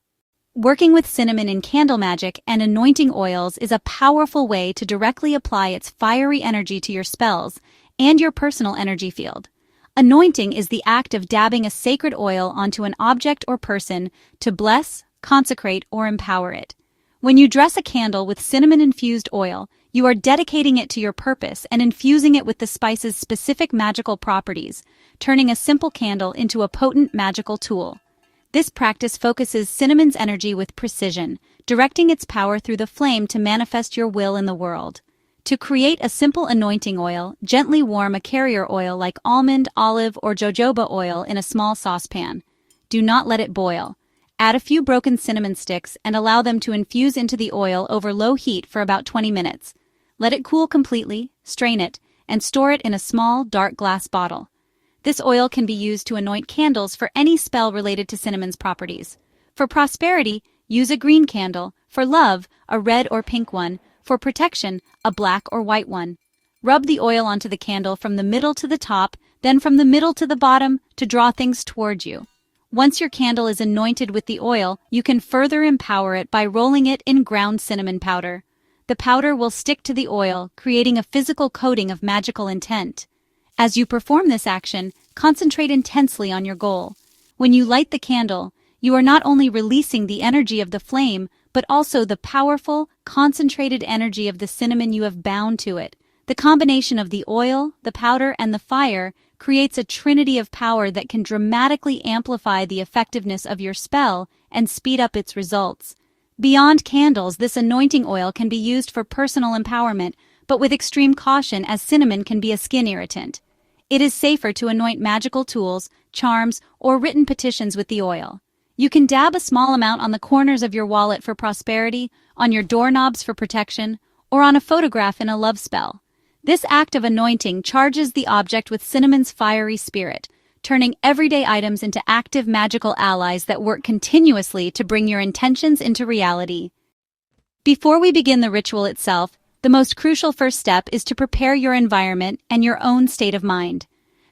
Working with cinnamon in candle magic and anointing oils is a powerful way to directly apply its fiery energy to your spells and your personal energy field. Anointing is the act of dabbing a sacred oil onto an object or person to bless, consecrate, or empower it. When you dress a candle with cinnamon-infused oil, you are dedicating it to your purpose and infusing it with the spice's specific magical properties, turning a simple candle into a potent magical tool. This practice focuses cinnamon's energy with precision, directing its power through the flame to manifest your will in the world. To create a simple anointing oil, gently warm a carrier oil like almond, olive, or jojoba oil in a small saucepan. Do not let it boil. Add a few broken cinnamon sticks and allow them to infuse into the oil over low heat for about 20 minutes. Let it cool completely, strain it, and store it in a small, dark glass bottle. This oil can be used to anoint candles for any spell related to cinnamon's properties. For prosperity, use a green candle; for love, a red or pink one; for protection, a black or white one. Rub the oil onto the candle from the middle to the top, then from the middle to the bottom to draw things toward you. Once your candle is anointed with the oil, you can further empower it by rolling it in ground cinnamon powder. The powder will stick to the oil, creating a physical coating of magical intent. As you perform this action, concentrate intensely on your goal. When you light the candle, you are not only releasing the energy of the flame, but also the powerful, concentrated energy of the cinnamon you have bound to it. The combination of the oil, the powder, and the fire creates a trinity of power that can dramatically amplify the effectiveness of your spell and speed up its results. Beyond candles, this anointing oil can be used for personal empowerment, but with extreme caution, as cinnamon can be a skin irritant. It is safer to anoint magical tools, charms, or written petitions with the oil. You can dab a small amount on the corners of your wallet for prosperity, on your doorknobs for protection, or on a photograph in a love spell. This act of anointing charges the object with cinnamon's fiery spirit, turning everyday items into active magical allies that work continuously to bring your intentions into reality. Before we begin the ritual itself, the most crucial first step is to prepare your environment and your own state of mind.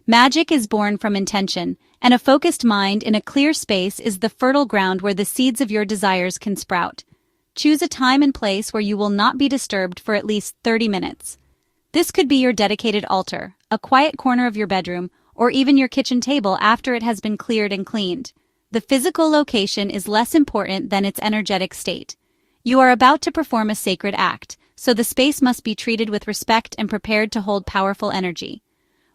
Magic is born from intention, and a focused mind in a clear space is the fertile ground where the seeds of your desires can sprout. Choose a time and place where you will not be disturbed for at least 30 minutes. This could be your dedicated altar, a quiet corner of your bedroom, or even your kitchen table after it has been cleared and cleaned. The physical location is less important than its energetic state. You are about to perform a sacred act, so the space must be treated with respect and prepared to hold powerful energy.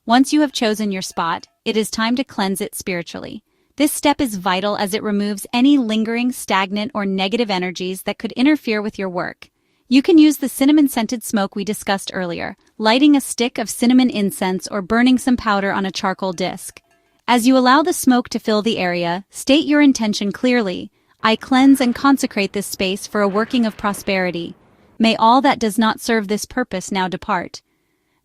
Once you have chosen your spot, it is time to cleanse it spiritually. This step is vital as it removes any lingering, stagnant, or negative energies that could interfere with your work. You can use the cinnamon-scented smoke we discussed earlier, lighting a stick of cinnamon incense or burning some powder on a charcoal disc. As you allow the smoke to fill the area, state your intention clearly. I cleanse and consecrate this space for a working of prosperity. May all that does not serve this purpose now depart.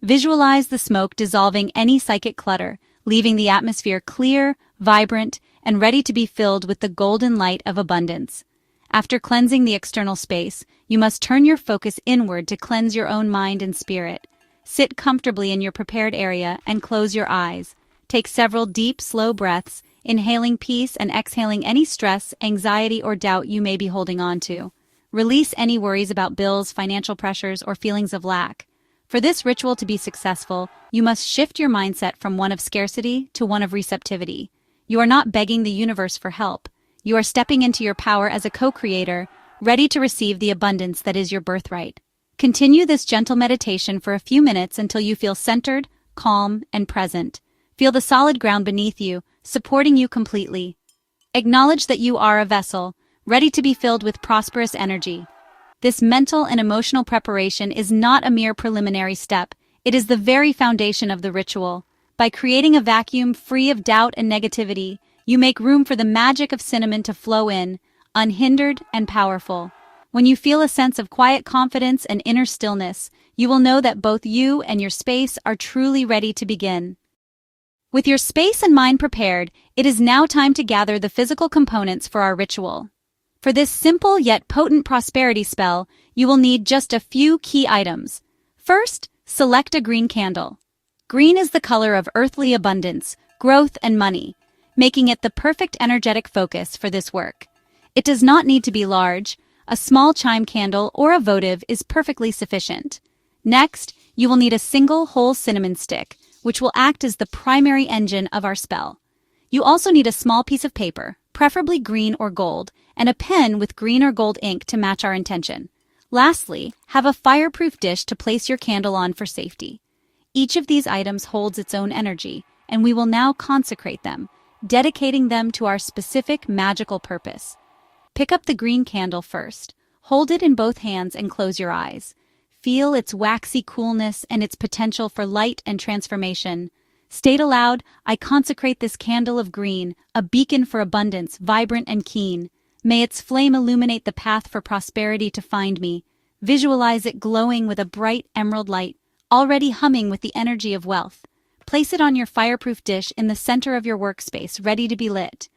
Visualize the smoke dissolving any psychic clutter, leaving the atmosphere clear, vibrant, and ready to be filled with the golden light of abundance. After cleansing the external space, you must turn your focus inward to cleanse your own mind and spirit. Sit comfortably in your prepared area and close your eyes. Take several deep, slow breaths, inhaling peace and exhaling any stress, anxiety, or doubt you may be holding on to. Release any worries about bills, financial pressures, or feelings of lack. For this ritual to be successful, you must shift your mindset from one of scarcity to one of receptivity. You are not begging the universe for help. You are stepping into your power as a co-creator, ready to receive the abundance that is your birthright. Continue this gentle meditation for a few minutes until you feel centered, calm, and present. Feel the solid ground beneath you, supporting you completely. Acknowledge that you are a vessel, ready to be filled with prosperous energy. This mental and emotional preparation is not a mere preliminary step. It is the very foundation of the ritual. By creating a vacuum free of doubt and negativity, you make room for the magic of cinnamon to flow in, unhindered and powerful. When you feel a sense of quiet confidence and inner stillness, you will know that both you and your space are truly ready to begin. With your space and mind prepared, it is now time to gather the physical components for our ritual. For this simple yet potent prosperity spell, you will need just a few key items. First, select a green candle. Green is the color of earthly abundance, growth, and money, making it the perfect energetic focus for this work. It does not need to be large. A small chime candle or a votive is perfectly sufficient. Next, you will need a single whole cinnamon stick, which will act as the primary engine of our spell. You also need a small piece of paper, preferably green or gold, and a pen with green or gold ink to match our intention. Lastly, have a fireproof dish to place your candle on for safety. Each of these items holds its own energy, and we will now consecrate them, dedicating them to our specific magical purpose. Pick up the green candle first. Hold it in both hands and close your eyes. Feel its waxy coolness and its potential for light and transformation. State aloud, I consecrate this candle of green, a beacon for abundance, vibrant and keen. May its flame illuminate the path for prosperity to find me. Visualize it glowing with a bright emerald light, already humming with the energy of wealth. Place it on your fireproof dish in the center of your workspace, ready to be lit.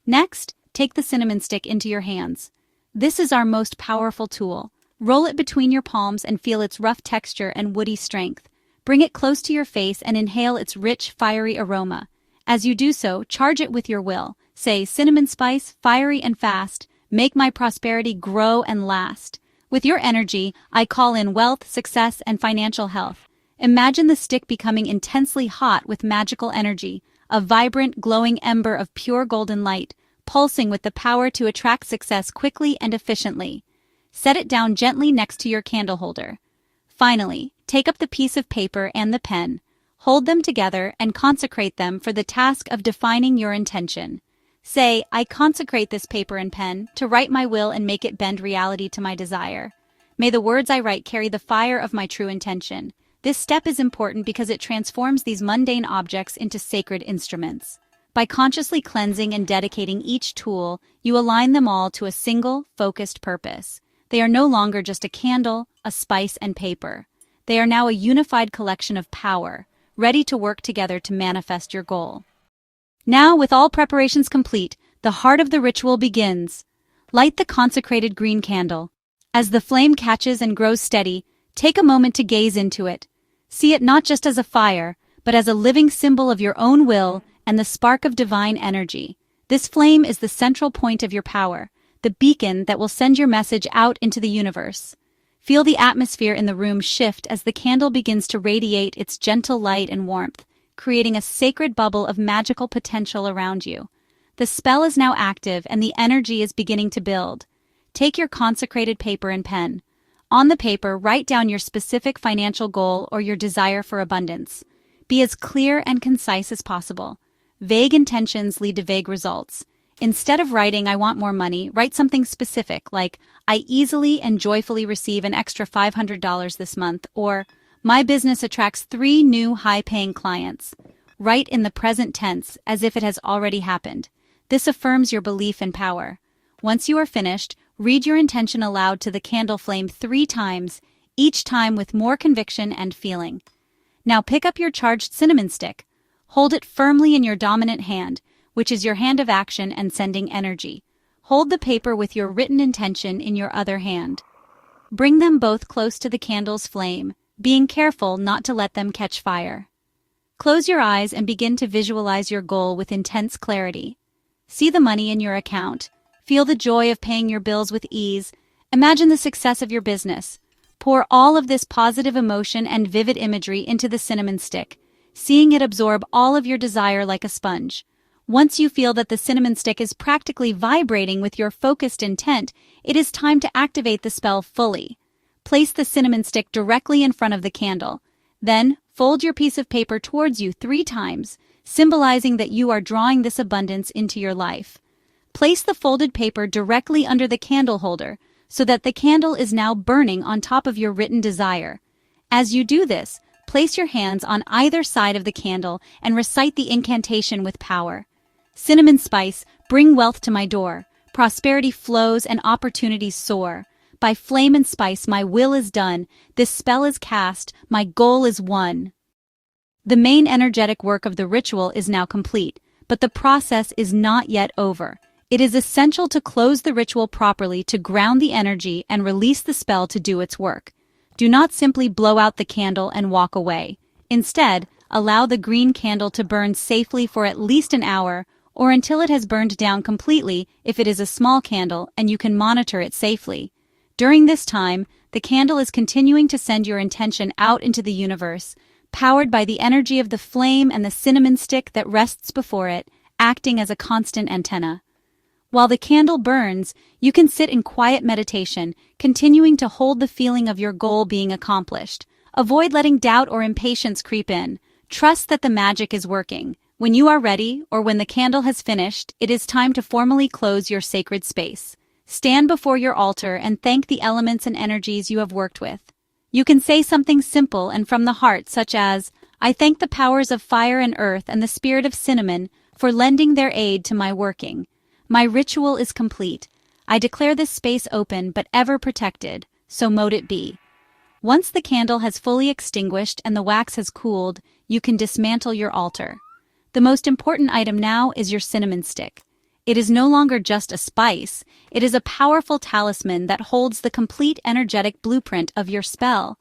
Next, take the cinnamon stick into your hands. This is our most powerful tool. Roll it between your palms and feel its rough texture and woody strength. Bring it close to your face and inhale its rich, fiery aroma. As you do so, charge it with your will. Say, cinnamon spice, fiery and fast, make my prosperity grow and last. With your energy, I call in wealth, success, and financial health. Imagine the stick becoming intensely hot with magical energy, a vibrant, glowing ember of pure golden light, pulsing with the power to attract success quickly and efficiently. Set it down gently next to your candle holder. Finally, take up the piece of paper and the pen. Hold them together and consecrate them for the task of defining your intention. Say, I consecrate this paper and pen to write my will and make it bend reality to my desire. May the words I write carry the fire of my true intention. This step is important because it transforms these mundane objects into sacred instruments. By consciously cleansing and dedicating each tool, you align them all to a single, focused purpose. They are no longer just a candle, a spice, and paper. They are now a unified collection of power, ready to work together to manifest your goal. Now, with all preparations complete, the heart of the ritual begins. Light the consecrated green candle. As the flame catches and grows steady, take a moment to gaze into it. See it not just as a fire, but as a living symbol of your own will and the spark of divine energy. This flame is the central point of your power, the beacon that will send your message out into the universe. Feel the atmosphere in the room shift as the candle begins to radiate its gentle light and warmth, creating a sacred bubble of magical potential around you. The spell is now active and the energy is beginning to build. Take your consecrated paper and pen. On the paper, write down your specific financial goal or your desire for abundance. Be as clear and concise as possible. Vague intentions lead to vague results. Instead of writing, I want more money, write something specific like, I easily and joyfully receive an extra $500 this month, or my business attracts 3 new high-paying clients. Write in the present tense as if it has already happened. This affirms your belief and power. Once you are finished, read your intention aloud to the candle flame 3 times, each time with more conviction and feeling. Now pick up your charged cinnamon stick. Hold it firmly in your dominant hand, which is your hand of action and sending energy. Hold the paper with your written intention in your other hand. Bring them both close to the candle's flame, being careful not to let them catch fire. Close your eyes and begin to visualize your goal with intense clarity. See the money in your account. Feel the joy of paying your bills with ease. Imagine the success of your business. Pour all of this positive emotion and vivid imagery into the cinnamon stick, seeing it absorb all of your desire like a sponge. Once you feel that the cinnamon stick is practically vibrating with your focused intent, it is time to activate the spell fully. Place the cinnamon stick directly in front of the candle. Then, fold your piece of paper towards you 3 times, symbolizing that you are drawing this abundance into your life. Place the folded paper directly under the candle holder so that the candle is now burning on top of your written desire. As you do this, place your hands on either side of the candle and recite the incantation with power. Cinnamon spice, bring wealth to my door. Prosperity flows and opportunities soar. By flame and spice, my will is done. This spell is cast. My goal is won. The main energetic work of the ritual is now complete, but the process is not yet over. It is essential to close the ritual properly to ground the energy and release the spell to do its work. Do not simply blow out the candle and walk away. Instead, allow the green candle to burn safely for at least an hour, or until it has burned down completely if it is a small candle and you can monitor it safely. During this time, the candle is continuing to send your intention out into the universe, powered by the energy of the flame and the cinnamon stick that rests before it, acting as a constant antenna. While the candle burns, you can sit in quiet meditation, continuing to hold the feeling of your goal being accomplished. Avoid letting doubt or impatience creep in. Trust that the magic is working. When you are ready, or when the candle has finished, it is time to formally close your sacred space. Stand before your altar and thank the elements and energies you have worked with. You can say something simple and from the heart, such as, I thank the powers of fire and earth and the spirit of cinnamon for lending their aid to my working. My ritual is complete. I declare this space open but ever protected, so mote it be. Once the candle has fully extinguished and the wax has cooled, you can dismantle your altar. The most important item now is your cinnamon stick. It is no longer just a spice, it is a powerful talisman that holds the complete energetic blueprint of your spell.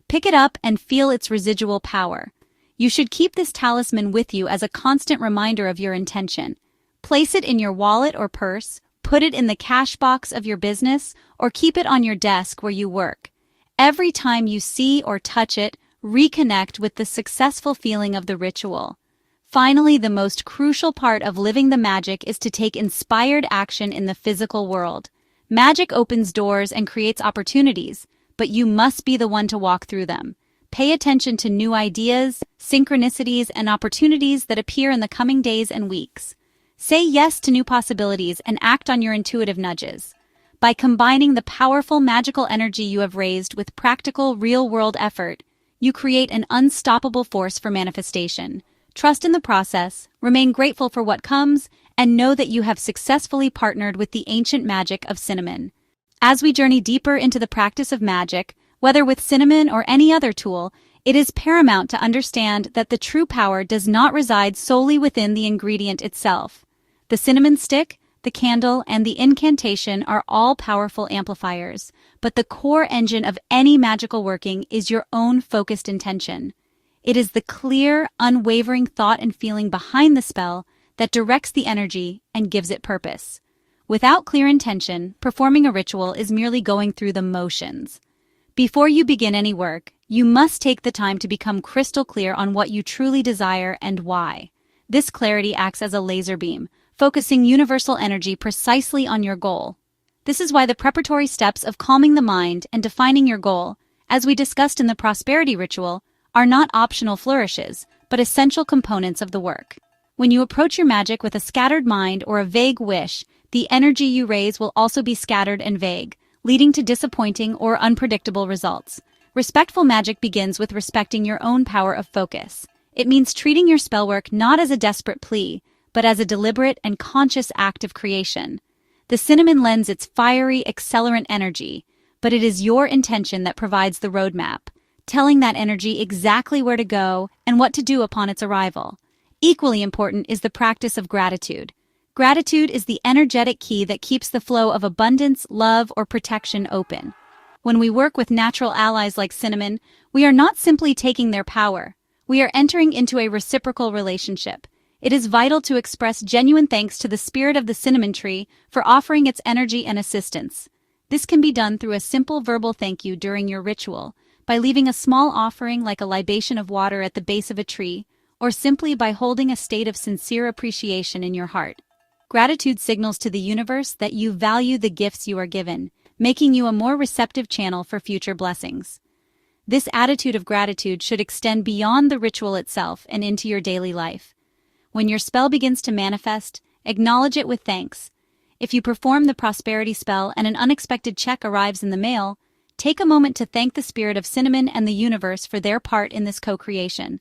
Pick it up and feel its residual power. You should keep this talisman with you as a constant reminder of your intention. Place it in your wallet or purse, put it in the cash box of your business, or keep it on your desk where you work. Every time you see or touch it, reconnect with the successful feeling of the ritual. Finally, the most crucial part of living the magic is to take inspired action in the physical world. Magic opens doors and creates opportunities, but you must be the one to walk through them. Pay attention to new ideas, synchronicities, and opportunities that appear in the coming days and weeks. Say yes to new possibilities and act on your intuitive nudges. By combining the powerful magical energy you have raised with practical, real-world effort, you create an unstoppable force for manifestation. Trust in the process, remain grateful for what comes, and know that you have successfully partnered with the ancient magic of cinnamon. As we journey deeper into the practice of magic, whether with cinnamon or any other tool, it is paramount to understand that the true power does not reside solely within the ingredient itself. The cinnamon stick, the candle, and the incantation are all powerful amplifiers, but the core engine of any magical working is your own focused intention. It is the clear, unwavering thought and feeling behind the spell that directs the energy and gives it purpose. Without clear intention, performing a ritual is merely going through the motions. Before you begin any work, you must take the time to become crystal clear on what you truly desire and why. This clarity acts as a laser beam, focusing universal energy precisely on your goal. This is why the preparatory steps of calming the mind and defining your goal, as we discussed in the prosperity ritual, are not optional flourishes, but essential components of the work. When you approach your magic with a scattered mind or a vague wish, the energy you raise will also be scattered and vague, leading to disappointing or unpredictable results. Respectful magic begins with respecting your own power of focus. It means treating your spellwork not as a desperate plea, but as a deliberate and conscious act of creation. The cinnamon lends its fiery, accelerant energy, but it is your intention that provides the roadmap, telling that energy exactly where to go and what to do upon its arrival. Equally important is the practice of gratitude. Gratitude is the energetic key that keeps the flow of abundance, love, or protection open. When we work with natural allies like cinnamon, we are not simply taking their power. We are entering into a reciprocal relationship. It is vital to express genuine thanks to the spirit of the cinnamon tree for offering its energy and assistance. This can be done through a simple verbal thank you during your ritual, by leaving a small offering like a libation of water at the base of a tree, or simply by holding a state of sincere appreciation in your heart. Gratitude signals to the universe that you value the gifts you are given, making you a more receptive channel for future blessings. This attitude of gratitude should extend beyond the ritual itself and into your daily life. When your spell begins to manifest, acknowledge it with thanks. If you perform the prosperity spell and an unexpected check arrives in the mail, take a moment to thank the spirit of cinnamon and the universe for their part in this co-creation.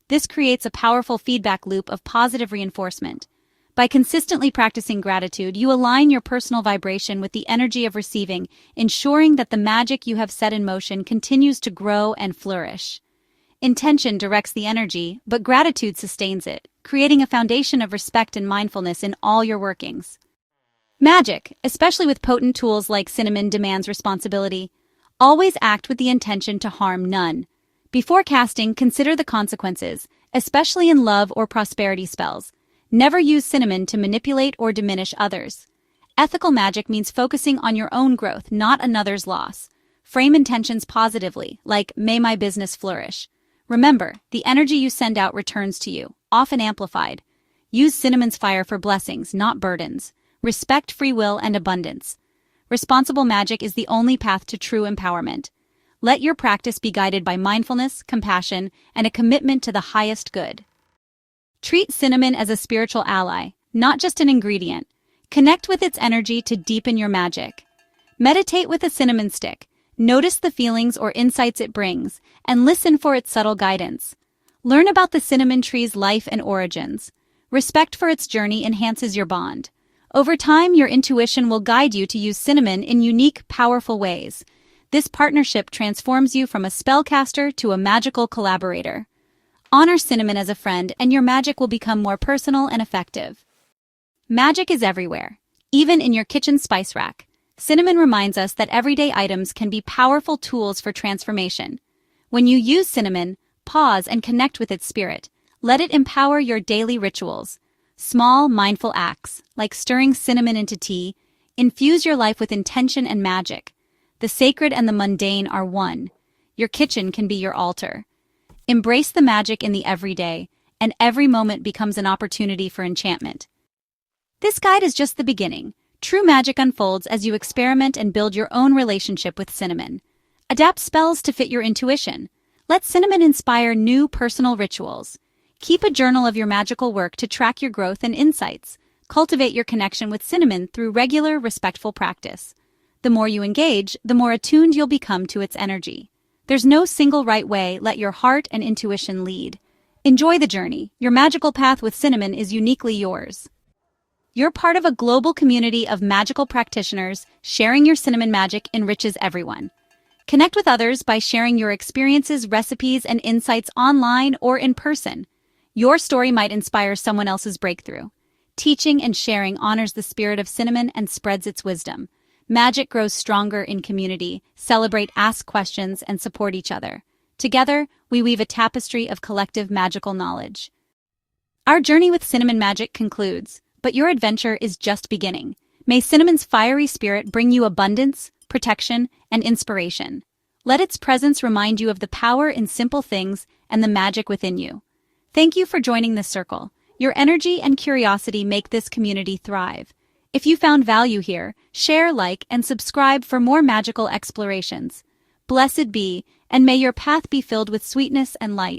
This creates a powerful feedback loop of positive reinforcement. By consistently practicing gratitude, you align your personal vibration with the energy of receiving, ensuring that the magic you have set in motion continues to grow and flourish. Intention directs the energy, but gratitude sustains it, creating a foundation of respect and mindfulness in all your workings. Magic, especially with potent tools like cinnamon, demands responsibility. Always act with the intention to harm none. Before casting, consider the consequences, especially in love or prosperity spells. Never use cinnamon to manipulate or diminish others. Ethical magic means focusing on your own growth, not another's loss. Frame intentions positively, like, "May my business flourish." Remember, the energy you send out returns to you, often amplified. Use cinnamon's fire for blessings, not burdens. Respect free will and abundance. Responsible magic is the only path to true empowerment. Let your practice be guided by mindfulness, compassion, and a commitment to the highest good. Treat cinnamon as a spiritual ally, not just an ingredient. Connect with its energy to deepen your magic. Meditate with a cinnamon stick. Notice the feelings or insights it brings, and listen for its subtle guidance. Learn about the cinnamon tree's life and origins. Respect for its journey enhances your bond. Over time, your intuition will guide you to use cinnamon in unique, powerful ways. This partnership transforms you from a spellcaster to a magical collaborator. Honor cinnamon as a friend, and your magic will become more personal and effective. Magic is everywhere, even in your kitchen spice rack. Cinnamon reminds us that everyday items can be powerful tools for transformation. When you use cinnamon, pause and connect with its spirit. Let it empower your daily rituals. Small, mindful acts, like stirring cinnamon into tea, infuse your life with intention and magic. The sacred and the mundane are one. Your kitchen can be your altar. Embrace the magic in the everyday, and every moment becomes an opportunity for enchantment. This guide is just the beginning. True magic unfolds as you experiment and build your own relationship with cinnamon. Adapt spells to fit your intuition. Let cinnamon inspire new personal rituals. Keep a journal of your magical work to track your growth and insights. Cultivate your connection with cinnamon through regular, respectful practice. The more you engage, the more attuned you'll become to its energy. There's no single right way. Let your heart and intuition lead. Enjoy the journey. Your magical path with cinnamon is uniquely yours. You're part of a global community of magical practitioners. Sharing your cinnamon magic enriches everyone. Connect with others by sharing your experiences, recipes, and insights online or in person. Your story might inspire someone else's breakthrough. Teaching and sharing honors the spirit of cinnamon and spreads its wisdom. Magic grows stronger in community. Celebrate, ask questions, and support each other. Together, we weave a tapestry of collective magical knowledge. Our journey with cinnamon magic concludes, but your adventure is just beginning. May cinnamon's fiery spirit bring you abundance, protection, and inspiration. Let its presence remind you of the power in simple things and the magic within you. Thank you for joining this circle. Your energy and curiosity make this community thrive. If you found value here, share, like, and subscribe for more magical explorations. Blessed be, and may your path be filled with sweetness and light.